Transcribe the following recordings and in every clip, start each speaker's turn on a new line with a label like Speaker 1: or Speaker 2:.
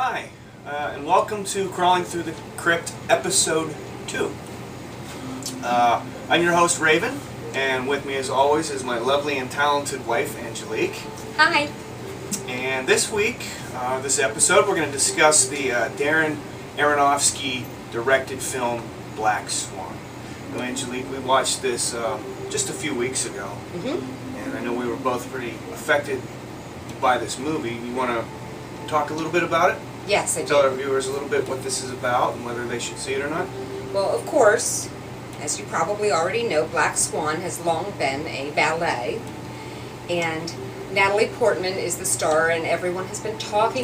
Speaker 1: Hi, and welcome to Crawling Through the Crypt, Episode 2. I'm your host, Ravynn, and with me as always is my lovely and talented wife, Angelique.
Speaker 2: Hi.
Speaker 1: And this week, this episode, we're going to discuss the Darren Aronofsky directed film, Black Swan. Now, Angelique, we watched this just a few weeks ago, and I know we were both pretty affected by this movie. You want to talk a little bit about it?
Speaker 2: Yes, I do.
Speaker 1: Tell our viewers a little bit what this is about and whether they should see it or not.
Speaker 2: Well, of course, as you probably already know, Black Swan has long been a ballet, and Natalie Portman is the star, and everyone has been talking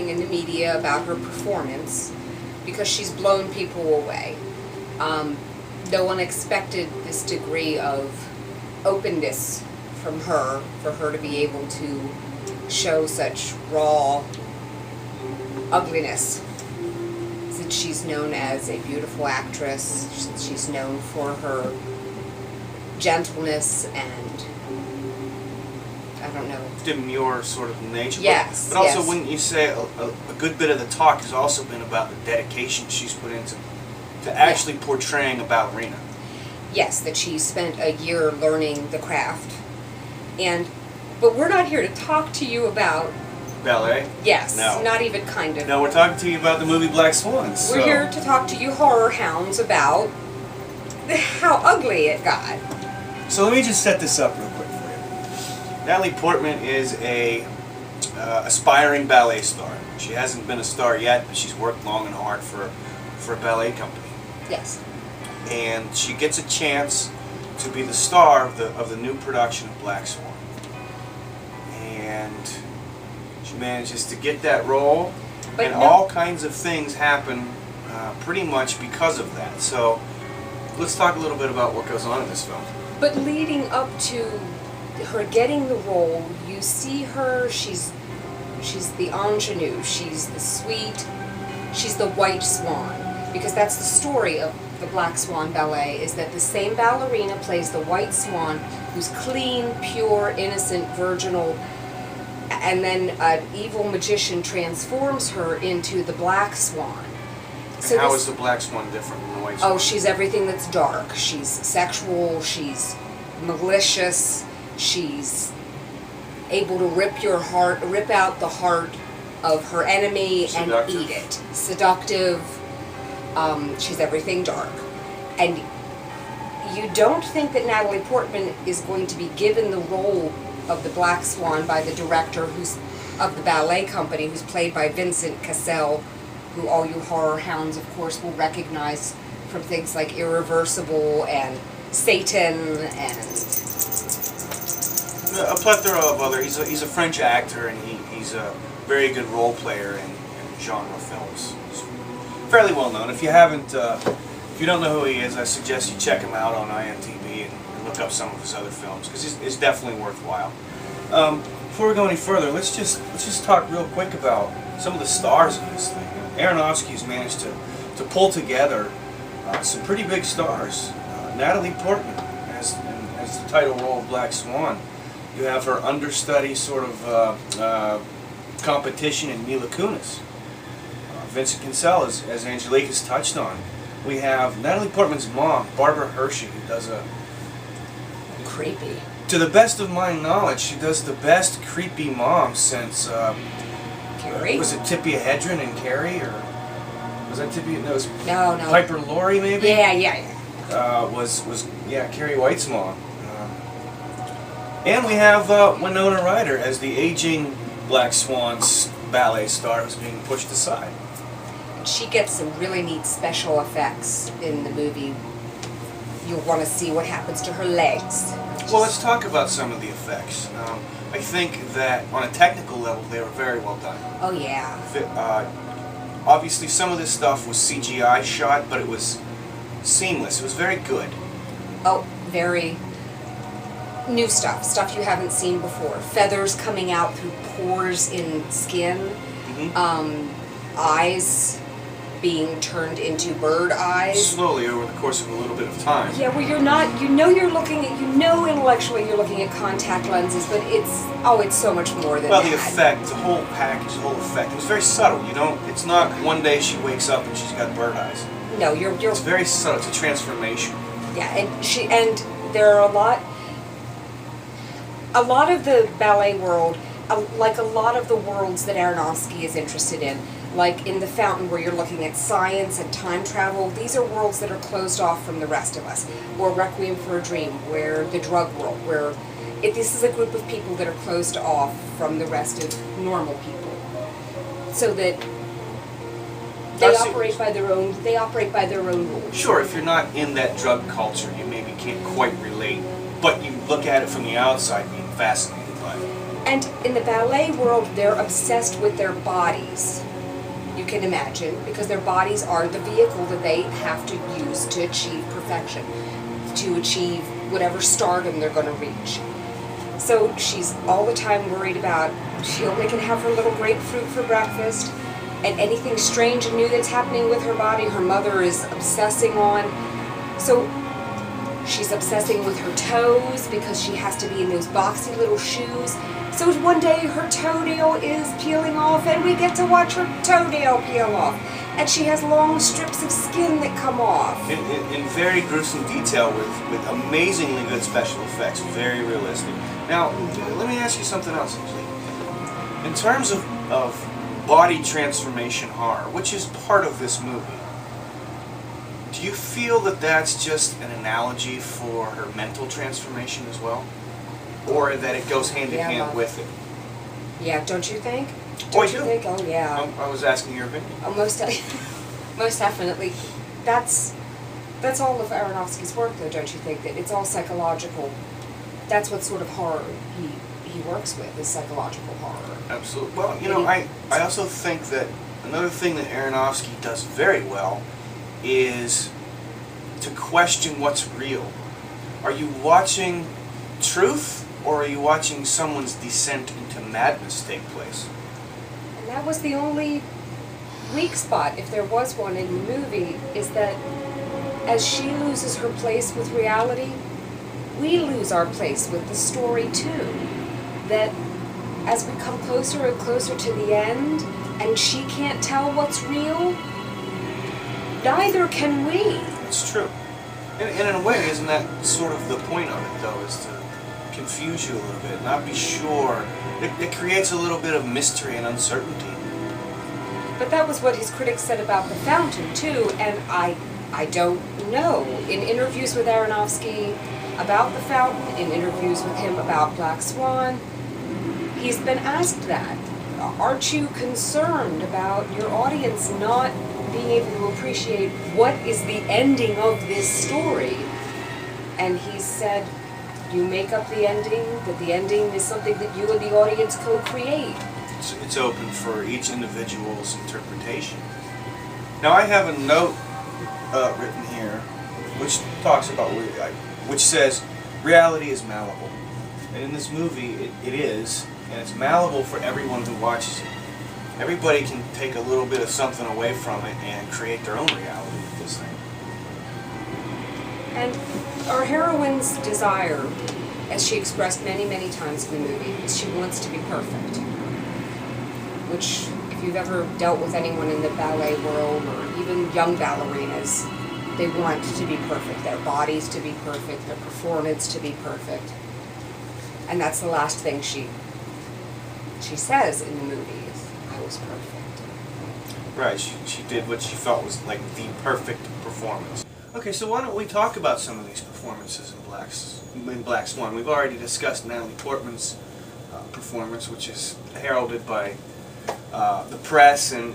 Speaker 2: in the media about her performance because she's blown people away. No one expected this degree of openness from her, for her to be able to show such raw ugliness. Since she's known as a beautiful actress, she's known for her gentleness and, I don't know,
Speaker 1: demure sort of nature.
Speaker 2: Yes.
Speaker 1: But also,
Speaker 2: yes.
Speaker 1: wouldn't you say a good bit of the talk has also been about the dedication she's put into actually portraying a ballerina?
Speaker 2: Yes, that she spent a year learning the craft. But we're not here to talk to you about
Speaker 1: Ballet?
Speaker 2: yes,
Speaker 1: No.
Speaker 2: not even kind of.
Speaker 1: No, we're talking to you about the movie Black Swan.
Speaker 2: We're here to talk to you horror hounds about how ugly it got.
Speaker 1: So let me just set this up real quick for you. Natalie Portman is a aspiring ballet star. She hasn't been a star yet, but she's worked long and hard for a ballet company.
Speaker 2: Yes.
Speaker 1: And she gets a chance to be the star of the new production of Black Swan. And she manages to get that role,
Speaker 2: But
Speaker 1: and
Speaker 2: no-
Speaker 1: all kinds of things happen pretty much because of that. So let's talk a little bit about what goes on in this film.
Speaker 2: But leading up to her getting the role, you see her, she's the ingenue, she's the sweet, she's the white swan. Because that's the story of the Black Swan Ballet, is that the same ballerina plays the white swan, who's clean, pure, innocent, virginal, and then an evil magician transforms her into the Black Swan.
Speaker 1: And how is the Black Swan different from the White Swan?
Speaker 2: Oh, she's everything that's dark. She's sexual, she's malicious, she's able to rip out the heart of her enemy
Speaker 1: Seductive.
Speaker 2: and eat it. Seductive. She's everything dark. And you don't think that Natalie Portman is going to be given the role of the Black Swan by the director of the ballet company, who's played by Vincent Cassel, who all you horror hounds, of course, will recognize from things like Irreversible and Satan and
Speaker 1: a plethora of other. He's a French actor, and he's a very good role player in genre films. He's fairly well known. If you don't know who he is, I suggest you check him out on IMDb and look up some of his other films, because it's definitely worthwhile. Before we go any further, let's just talk real quick about some of the stars in this thing. Aronofsky's managed to pull together some pretty big stars. Natalie Portman as the title role of Black Swan. You have her understudy sort of competition in Mila Kunis. Vincent Cassel, as Angelique has touched on. We have Natalie Portman's mom, Barbara Hershey, who does
Speaker 2: creepy.
Speaker 1: to the best of my knowledge, she does the best creepy mom since
Speaker 2: Carrie?
Speaker 1: was it Tippi Hedren and Carrie, or was that Tippi? No, it was
Speaker 2: No.
Speaker 1: Piper Laurie, maybe.
Speaker 2: Yeah.
Speaker 1: Was Carrie White's mom. And we have Winona Ryder as the aging Black Swan's ballet star who's being pushed aside.
Speaker 2: She gets some really neat special effects in the movie. You'll want to see what happens to her legs.
Speaker 1: Well, let's talk about some of the effects. I think that on a technical level, they were very well done.
Speaker 2: Oh, yeah.
Speaker 1: Obviously, some of this stuff was CGI shot, but it was seamless. It was very good.
Speaker 2: Oh, very new stuff you haven't seen before. Feathers coming out through pores in skin. Eyes being turned into bird eyes.
Speaker 1: Slowly over the course of a little bit of time.
Speaker 2: Yeah, well, you're not, you're looking at, intellectually you're looking at contact lenses, but it's so much more than that.
Speaker 1: Well, the effect, the whole package, the whole effect, it was very subtle, it's not one day she wakes up and she's got bird eyes.
Speaker 2: No, you're
Speaker 1: It's very subtle, it's a transformation.
Speaker 2: Yeah, and there are a lot of the ballet world, like a lot of the worlds that Aronofsky is interested in, like in The Fountain, where you're looking at science and time travel, these are worlds that are closed off from the rest of us. Or Requiem for a Dream, where the drug world, where this is a group of people that are closed off from the rest of normal people. So that they operate by their own rules.
Speaker 1: Sure, if you're not in that drug culture, you maybe can't quite relate, but you look at it from the outside being fascinated by it.
Speaker 2: And in the ballet world, they're obsessed with their bodies. You can imagine, because their bodies are the vehicle that they have to use to achieve perfection, to achieve whatever stardom they're going to reach. So she's all the time worried about she only can have her little grapefruit for breakfast, and anything strange and new that's happening with her body, her mother is obsessing on. So she's obsessing with her toes because she has to be in those boxy little shoes. So one day her toenail is peeling off, and we get to watch her toenail peel off. And she has long strips of skin that come off.
Speaker 1: In very gruesome detail with amazingly good special effects, very realistic. Now, let me ask you something else, Angelique. In terms of body transformation horror, which is part of this movie, do you feel that that's just an analogy for her mental transformation as well? Or that it goes hand in hand with it?
Speaker 2: Yeah, don't you think?
Speaker 1: Don't you
Speaker 2: think? Oh, yeah.
Speaker 1: I was asking your opinion.
Speaker 2: Oh, most definitely. That's all of Aronofsky's work, though, don't you think? That it's all psychological. That's what sort of horror he works with, is psychological horror.
Speaker 1: Absolutely. Well, I also think that another thing that Aronofsky does very well is to question what's real. Are you watching truth, or are you watching someone's descent into madness take place?
Speaker 2: And that was the only weak spot, if there was one in the movie, is that as she loses her place with reality, we lose our place with the story too. That as we come closer and closer to the end, and she can't tell what's real, neither can we.
Speaker 1: It's true. And in a way, isn't that sort of the point of it, though, is to confuse you a little bit, not be sure. It creates a little bit of mystery and uncertainty.
Speaker 2: But that was what his critics said about The Fountain, too, and I don't know. In interviews with Aronofsky about The Fountain, in interviews with him about Black Swan, he's been asked that. Aren't you concerned about your audience not being able to appreciate what is the ending of this story? And he said, you make up the ending, that the ending is something that you and the audience co-create.
Speaker 1: It's open for each individual's interpretation. Now I have a note written here which talks about, which says, reality is malleable. And in this movie it is, and it's malleable for everyone who watches it. Everybody can take a little bit of something away from it and create their own reality with this thing.
Speaker 2: And our heroine's desire, as she expressed many, many times in the movie, is she wants to be perfect. Which, if you've ever dealt with anyone in the ballet world, or even young ballerinas, they want to be perfect. Their bodies to be perfect, their performance to be perfect. And that's the last thing she says in the movie is, I was perfect.
Speaker 1: Right, she did what she felt was like the perfect performance. Okay, so why don't we talk about some of these performances in Black Swan. We've already discussed Natalie Portman's performance, which is heralded by the press and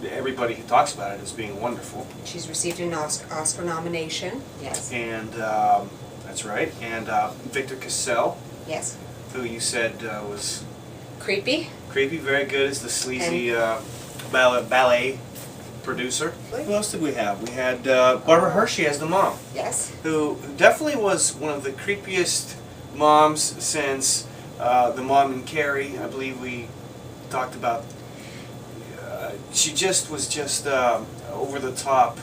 Speaker 1: everybody who talks about it as being wonderful.
Speaker 2: She's received an Oscar nomination, yes.
Speaker 1: And that's right. And Victor Cassel,
Speaker 2: yes,
Speaker 1: who you said was
Speaker 2: creepy,
Speaker 1: very good as the sleazy ballet producer. Who else did we have? We had Barbara Hershey as the mom.
Speaker 2: Yes.
Speaker 1: Who definitely was one of the creepiest moms since the mom in Carrie. I believe we talked about. she just was just over the top.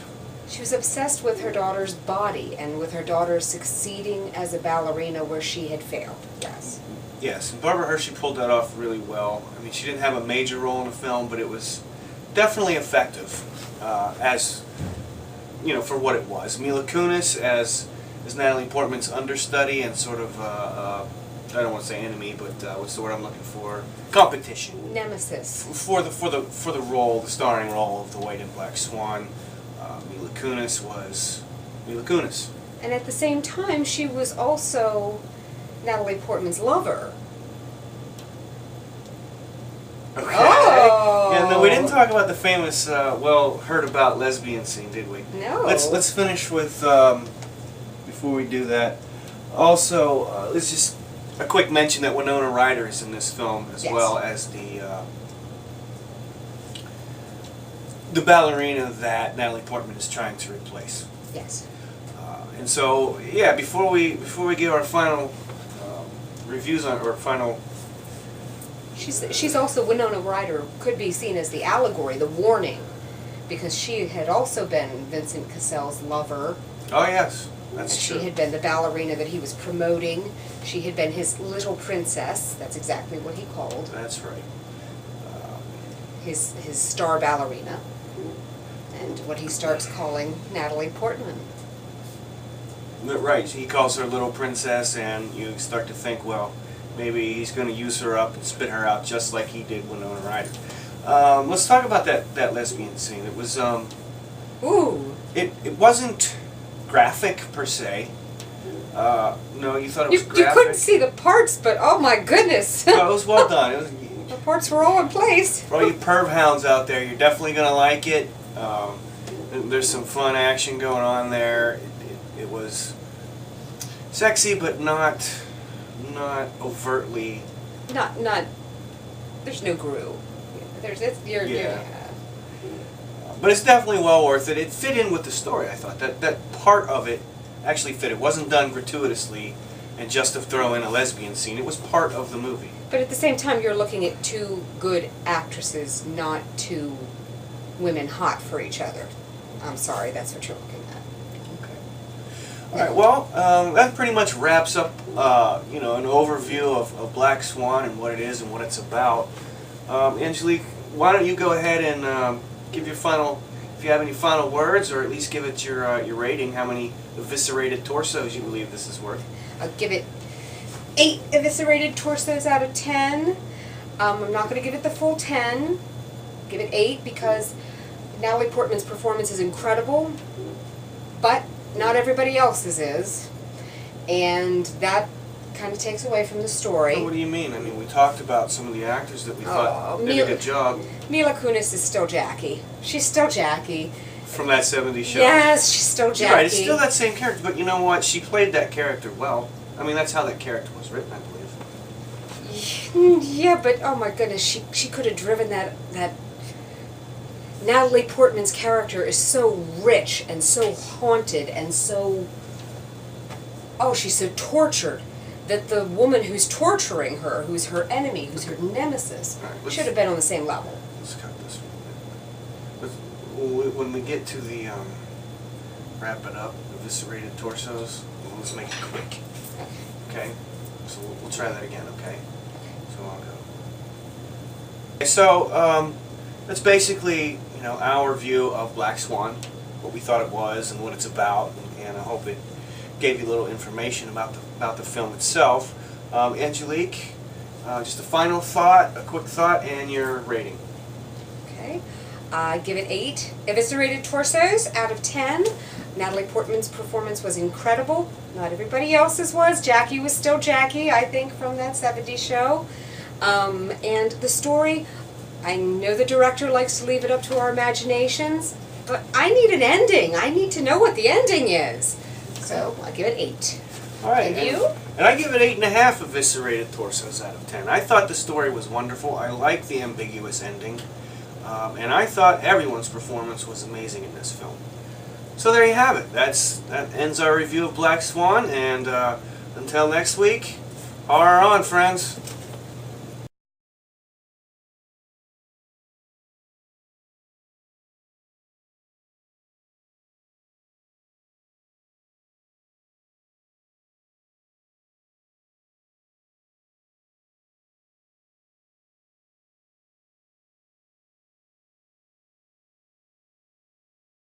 Speaker 2: She was obsessed with her daughter's body and with her daughter succeeding as a ballerina where she had failed. Yes.
Speaker 1: Yes, and Barbara Hershey pulled that off really well. I mean, she didn't have a major role in the film, but it was definitely effective, as you know, for what it was. Mila Kunis as Natalie Portman's understudy and sort of I don't want to say enemy, but what's the word I'm looking for? Competition.
Speaker 2: Nemesis.
Speaker 1: For the role, the starring role of the White and Black Swan, Mila Kunis was Mila Kunis.
Speaker 2: And at the same time, she was also Natalie Portman's lover.
Speaker 1: Okay.
Speaker 2: Oh.
Speaker 1: Yeah, no, we didn't talk about the famous, well, heard about lesbian scene, did we?
Speaker 2: No.
Speaker 1: Let's finish with, before we do that, also, let's just, a quick mention that Winona Ryder is in this film, as
Speaker 2: Yes.
Speaker 1: well as the ballerina that Natalie Portman is trying to replace.
Speaker 2: Yes.
Speaker 1: And so, yeah, before we give our final reviews on, or final...
Speaker 2: She's also, Winona Ryder could be seen as the allegory, the warning, because she had also been Vincent Cassell's lover.
Speaker 1: Oh, yes, that's true.
Speaker 2: She had been the ballerina that he was promoting. She had been his little princess. That's exactly what he called.
Speaker 1: That's right.
Speaker 2: His star ballerina. And what he starts calling Natalie Portman.
Speaker 1: Right, he calls her little princess, and you start to think, well, maybe he's going to use her up and spit her out just like he did Winona Ryder. Let's talk about that lesbian scene. It was,
Speaker 2: Ooh.
Speaker 1: It wasn't graphic per se. No, you thought it was graphic?
Speaker 2: You couldn't see the parts, but oh my goodness.
Speaker 1: No, it was well done.
Speaker 2: The parts were all in place.
Speaker 1: For all you perv hounds out there, you're definitely going to like it. There's some fun action going on there. It was sexy, but not overtly.
Speaker 2: Not. There's no groove.
Speaker 1: Yeah. But it's definitely well worth it. It fit in with the story. I thought that part of it actually fit. It wasn't done gratuitously and just to throw in a lesbian scene. It was part of the movie.
Speaker 2: But at the same time, you're looking at two good actresses, not two women hot for each other. I'm sorry, that's what you're looking at.
Speaker 1: Okay. All right. Well, that pretty much wraps up, you know, an overview of Black Swan and what it is and what it's about. Angelique, why don't you go ahead and give your final, if you have any final words, or at least give it your rating. How many eviscerated torsos you believe this is worth?
Speaker 2: I'll give it 8 eviscerated torsos out of 10. I'm not going to give it the full 10. Give it 8 because Natalie Portman's performance is incredible, but not everybody else's is. And that kind of takes away from the story.
Speaker 1: Well, what do you mean? I mean, we talked about some of the actors that we thought did a good job.
Speaker 2: Mila Kunis is still Jackie. She's still Jackie.
Speaker 1: From that 70s show.
Speaker 2: Yes, she's still Jackie.
Speaker 1: You're right, it's still that same character, but you know what? She played that character well. I mean, that's how that character was written, I believe.
Speaker 2: Yeah, but oh my goodness, she could have driven that. Natalie Portman's character is so rich and so haunted and so... Oh, she's so tortured that the woman who's torturing her, who's her enemy, who's her nemesis, should have been on the same level.
Speaker 1: Let's cut this one a bit. When we get to the, wrap it up, eviscerated torsos, let's make it quick. Okay? So we'll try that again, okay? So I'll go. Okay, so, that's basically, you know, our view of Black Swan, what we thought it was and what it's about, and I hope it gave you a little information about the film itself. Angelique, just a final thought, a quick thought, and your rating.
Speaker 2: Okay. I give it 8 eviscerated torsos out of 10. Natalie Portman's performance was incredible. Not everybody else's was. Jackie was still Jackie, I think, from that 70s show. And the story, I know the director likes to leave it up to our imaginations, but I need an ending. I need to know what the ending is. So I give it 8.
Speaker 1: All right.
Speaker 2: And you?
Speaker 1: And I give it 8.5 eviscerated torsos out of 10. I thought the story was wonderful. I liked the ambiguous ending. And I thought everyone's performance was amazing in this film. So there you have it. That ends our review of Black Swan. And until next week, horror on, friends.